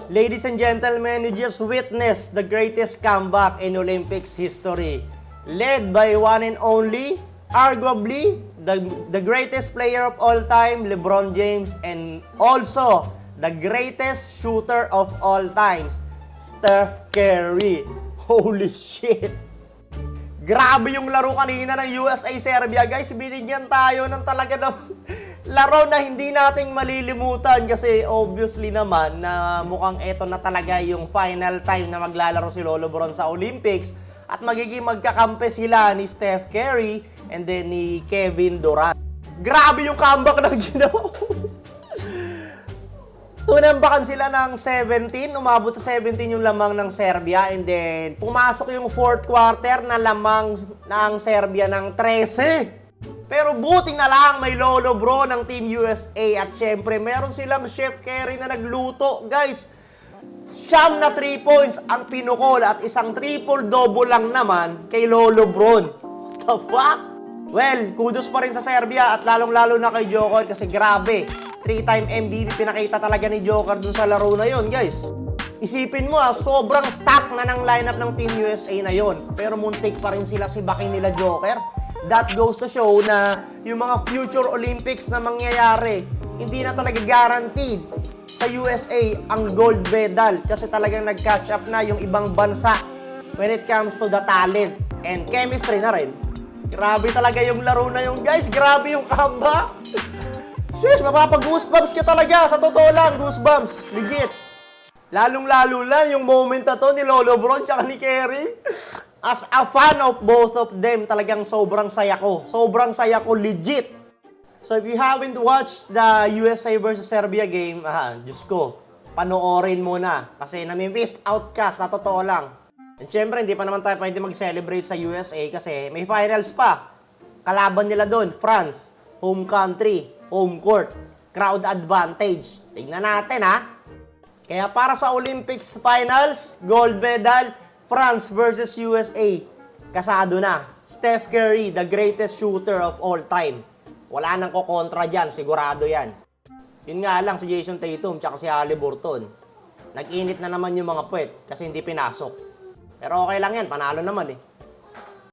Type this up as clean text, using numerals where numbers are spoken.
Ladies and gentlemen, you just witnessed the greatest comeback in Olympics history. Led by one and only, arguably, the greatest player of all time, LeBron James, and also the greatest shooter of all times, Steph Curry. Holy shit! Grabe yung laro kanina ng USA-Serbia, guys. Binigyan tayo ng talaga ng laro na hindi nating malilimutan kasi obviously naman na mukhang eto na talaga yung final time na maglalaro si Lolo Bron sa Olympics at magiging magkakampi sila ni Steph Curry and then ni Kevin Durant. Grabe yung comeback na ginawa. Tunambakan sila ng 17, umabot sa 17 yung lamang ng Serbia and then pumasok yung fourth quarter na lamang ng Serbia ng 13. Pero buti na lang may Lolo Bro ng Team USA at syempre meron silang Chef Curry na nagluto. Guys, siyam na 3 points ang pinukol at isang triple-double lang naman kay Lolo Bron. What the fuck? Well, kudos pa rin sa Serbia at lalong-lalo na kay Joker kasi grabe. 3-time MVP pinakita talaga ni Joker dun sa laro na yon, guys. Isipin mo sobrang stack na ng lineup ng Team USA na yon. Pero muntik pa rin sila si baking nila Joker. That goes to show na yung mga future Olympics na mangyayari, hindi na talaga guaranteed sa USA ang gold medal kasi talagang nag-catch up na yung ibang bansa when it comes to the talent and chemistry na rin. Grabe talaga yung laro na yung guys. Grabe yung comeback. Sis, mapapag-goosebumps ka talaga. Sa totoo lang, goosebumps. Legit. Lalong-lalo lang yung moment na to ni Lolo Bron tsaka ni Curry. As a fan of both of them, talagang sobrang saya ko. Sobrang saya ko, legit. So if you haven't watched the USA versus Serbia game, Diyos ko, panoorin mo na. Kasi nami-miss out ka, sa totoo lang. And syempre, hindi pa naman tayo pwede mag-celebrate sa USA kasi may finals pa. Kalaban nila doon, France, home country, home court, crowd advantage. Tignan natin Kaya para sa Olympics finals, gold medal, France versus USA. Kasado na. Steph Curry, the greatest shooter of all time. Wala nang kokontra dyan, sigurado yan. Yun nga lang si Jason Tatum tsaka si Haliburton. Nag-init na naman yung mga puwet kasi hindi pinasok. Pero okay lang yan, panalo naman